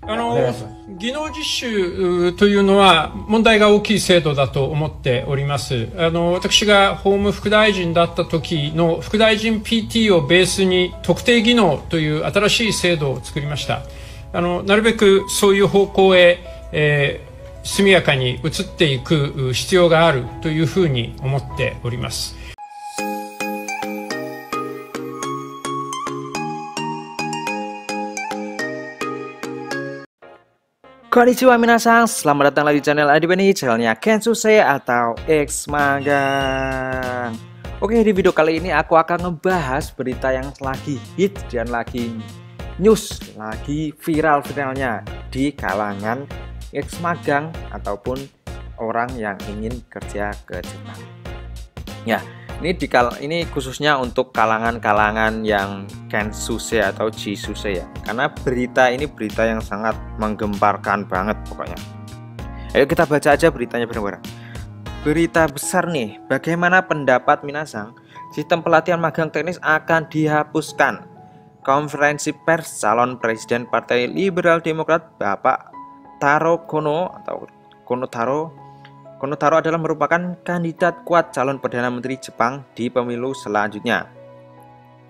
あの、技能実習というのは問題が大きい制度だと思っております。私が法務副大臣だった時の副大臣 PT をベースに特定技能という新しい制度を作りました。なるべくそういう方向へ、速やかに移っていく必要があるというふうに思っております。Konnichiwa minasang, selamat datang lagi di channel Adibeni, channelnya Kensuse atau X Magang. Oke, di video kali ini aku akan ngebahas berita yang lagi hit dan lagi news, lagi viral-viralnya di kalangan X Magang ataupun orang yang ingin kerja ke Jepang. Ya, ini khususnya untuk kalangan-kalangan yang Kensuse atau Jisuse ya. Karena berita ini berita yang sangat menggemparkan banget pokoknya. Ayo kita baca aja beritanya bareng-bareng. Berita besar nih, bagaimana pendapat minasang? Sistem pelatihan magang teknis akan dihapuskan. Konferensi pers calon presiden Partai Liberal Demokrat Bapak Taro Kono atau Kono Taro adalah merupakan kandidat kuat calon Perdana Menteri Jepang di pemilu selanjutnya.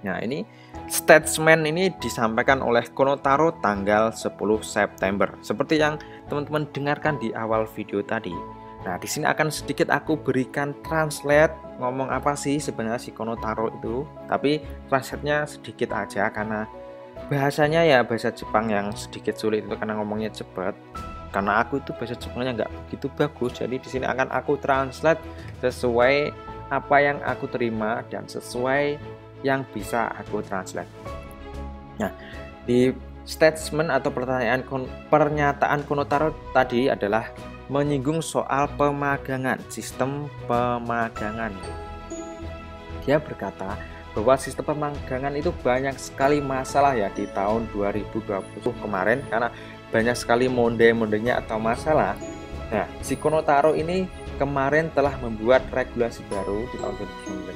Nah, ini statement ini disampaikan oleh Kono Taro tanggal 10 September. Seperti yang teman-teman dengarkan di awal video tadi. Nah, di sini akan sedikit aku berikan translate ngomong apa sih sebenarnya si Kono Taro itu. Tapi translate-nya sedikit aja karena bahasanya ya bahasa Jepang yang sedikit sulit itu karena ngomongnya cepat. Karena aku itu bahasa Jepangnya nggak begitu bagus, jadi di sini akan aku translate sesuai apa yang aku terima dan sesuai yang bisa aku translate. Nah, di statement atau pernyataan Kono Taro tadi adalah menyinggung soal pemagangan, sistem pemagangan. Dia berkata bahwa sistem pemagangan itu banyak sekali masalah ya di tahun 2020 kemarin karena banyak sekali monde-mondenya atau masalah. Nah, si Kono Taro ini kemarin telah membuat regulasi baru di tahun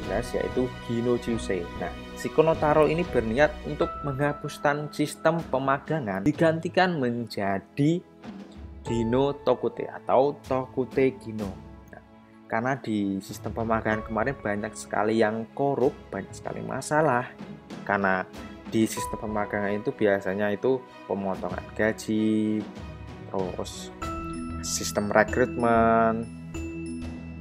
2019 yaitu Gino Juse. Nah, si Kono Taro ini berniat untuk menghapuskan sistem pemagangan digantikan menjadi Gino Tokute atau Tokute Gino. Nah, karena di sistem pemagangan kemarin banyak sekali yang korup, banyak sekali masalah. Karena di sistem pemagangan itu biasanya itu pemotongan gaji, terus sistem rekrutmen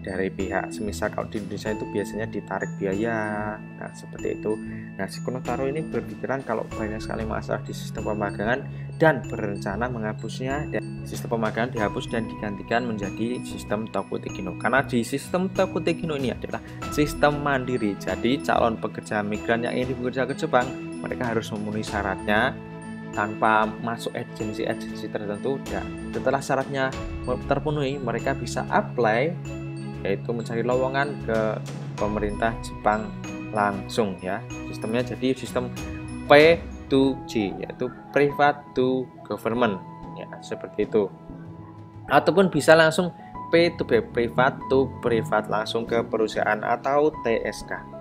dari pihak, semisal kalau di Indonesia itu biasanya ditarik biaya. Nah, seperti itu. Nah, si Kono Taro ini berpikiran kalau banyak sekali masalah di sistem pemagangan dan berencana menghapusnya, dan sistem pemagangan dihapus dan digantikan menjadi sistem Tokute Gino. Karena di sistem Tokute Gino ini adalah sistem mandiri. Jadi calon pekerja migran yang ingin bekerja ke Jepang, mereka harus memenuhi syaratnya tanpa masuk agensi-agensi tertentu. Dan setelah syaratnya terpenuhi, mereka bisa apply, yaitu mencari lowongan ke pemerintah Jepang langsung ya. Sistemnya jadi sistem P2G, yaitu private to government ya, seperti itu. Ataupun bisa langsung P2B, private to private, langsung ke perusahaan atau TSK.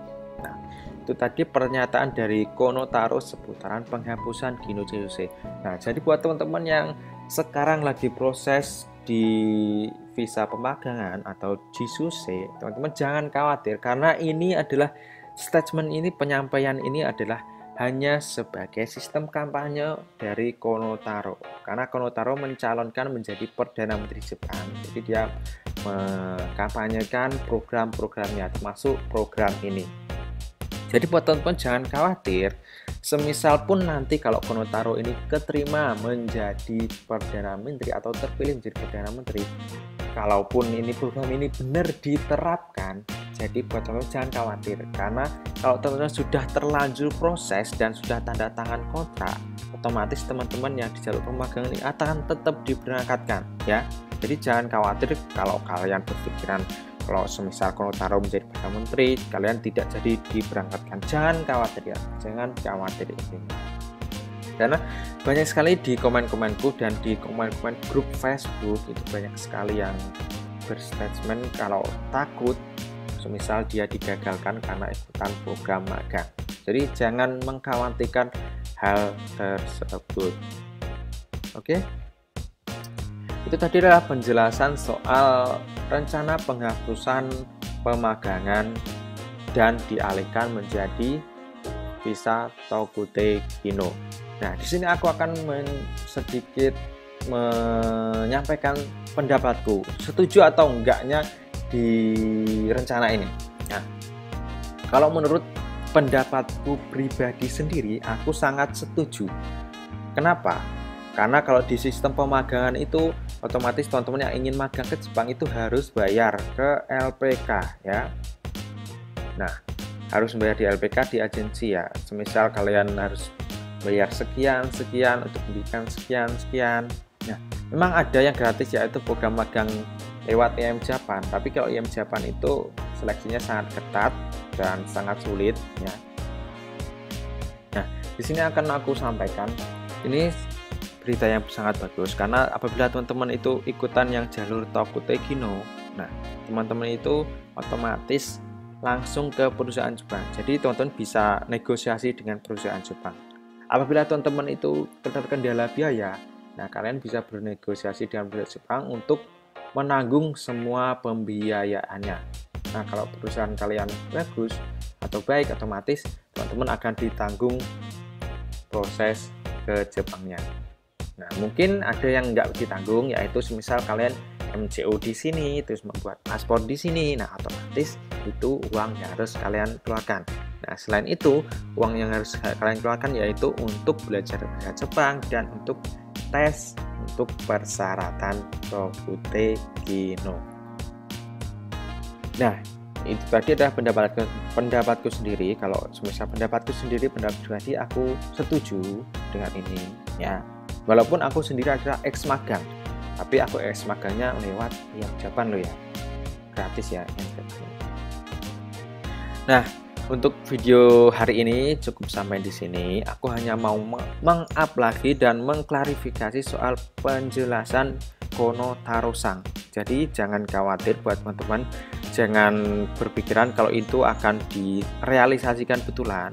Itu tadi pernyataan dari Kono Taro seputaran penghapusan Gino Juse. Nah, jadi buat teman-teman yang sekarang lagi proses di visa pemagangan atau Jisuse, teman-teman jangan khawatir karena ini adalah statement ini, penyampaian ini adalah hanya sebagai sistem kampanye dari Kono Taro. Karena Kono Taro mencalonkan menjadi Perdana Menteri Jepang. Jadi dia mengkampanyekan program-programnya termasuk program ini. Jadi buat teman-teman jangan khawatir, semisal pun nanti kalau Kono Taro ini keterima menjadi Perdana Menteri atau terpilih menjadi Perdana Menteri, kalaupun ini program ini benar diterapkan, jadi buat teman-teman jangan khawatir. Karena kalau teman-teman sudah terlanjur proses dan sudah tanda tangan kontrak, otomatis teman-teman yang di jalur pemagangan ini akan tetap diberangkatkan ya. Jadi jangan khawatir kalau kalian berpikiran kalau semisal Kono Taro menjadi Perdana Menteri, kalian tidak jadi diberangkatkan. Jangan khawatir ya, jangan khawatir ini. Karena banyak sekali di komen-komenku dan di komen-komen grup Facebook itu banyak sekali yang berstatement kalau takut semisal dia digagalkan karena ikutan program magang. Jadi jangan mengkhawatirkan hal tersebut. Oke. Itu tadi adalah penjelasan soal rencana penghapusan pemagangan dan dialihkan menjadi visa Tokute Kino. Nah, di sini aku akan sedikit menyampaikan pendapatku, setuju atau enggaknya di rencana ini. Nah, kalau menurut pendapatku pribadi sendiri, aku sangat setuju. Kenapa? Karena kalau di sistem pemagangan itu otomatis teman-teman yang ingin magang ke Jepang itu harus bayar ke LPK ya. Nah, harus bayar di LPK di agensi ya. Semisal kalian harus bayar sekian untuk pendidikan sekian. Nah, memang ada yang gratis yaitu program magang lewat IM Japan. Tapi kalau IM Japan itu seleksinya sangat ketat dan sangat sulit ya. Nah, di sini akan aku sampaikan ini berita yang sangat bagus karena apabila teman-teman itu ikutan yang jalur Tokute Kino, nah teman-teman itu otomatis langsung ke perusahaan Jepang. Jadi teman-teman bisa negosiasi dengan perusahaan Jepang. Apabila teman-teman itu terkendala biaya, nah kalian bisa bernegosiasi dengan perusahaan Jepang untuk menanggung semua pembiayaannya. Nah kalau perusahaan kalian bagus atau baik, otomatis teman-teman akan ditanggung proses ke Jepangnya. Nah, mungkin ada yang nggak ditanggung, yaitu semisal kalian MCO di sini, terus membuat paspor di sini, nah otomatis itu uang yang harus kalian keluarkan. Nah, selain itu, uang yang harus kalian keluarkan yaitu untuk belajar bahasa Jepang dan untuk tes untuk persyaratan Tokute Kino. Nah, itu tadi adalah pendapatku sendiri. Kalau semisal pendapatku sendiri, pendapat pribadi aku setuju dengan ini ya. Walaupun aku sendiri adalah ex magang, tapi aku ex magangnya lewat IM Japan loh ya, gratis ya IM Japan. Nah, untuk video hari ini cukup sampai di sini. Aku hanya mau meng-up lagi dan mengklarifikasi soal penjelasan Kono Tarosang. Jadi jangan khawatir buat teman-teman, jangan berpikiran kalau itu akan direalisasikan betulan,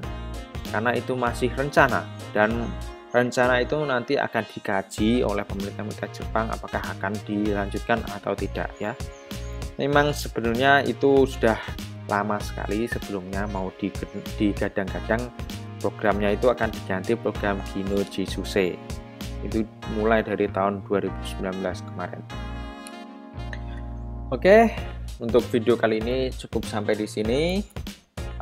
karena itu masih rencana dan rencana itu nanti akan dikaji oleh pemerintah Jepang apakah akan dilanjutkan atau tidak ya. Memang sebenarnya itu sudah lama sekali sebelumnya mau digadang-gadang programnya itu akan diganti program Kino Jisuse. Itu mulai dari tahun 2019 kemarin. Oke, untuk video kali ini cukup sampai di sini.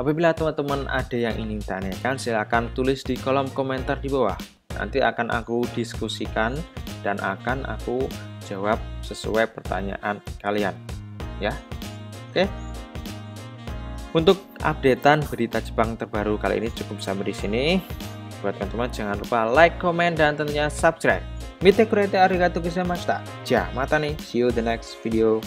Apabila teman-teman ada yang ingin tanyakan, silakan tulis di kolom komentar di bawah. Nanti akan aku diskusikan dan akan aku jawab sesuai pertanyaan kalian ya. Oke. Untuk updatean berita Jepang terbaru kali ini cukup sampai di sini. Buat teman-teman jangan lupa like, comment, dan tentunya subscribe. Mite kurete arigatou gozaimashita. Ja, mata nih. See you the next video.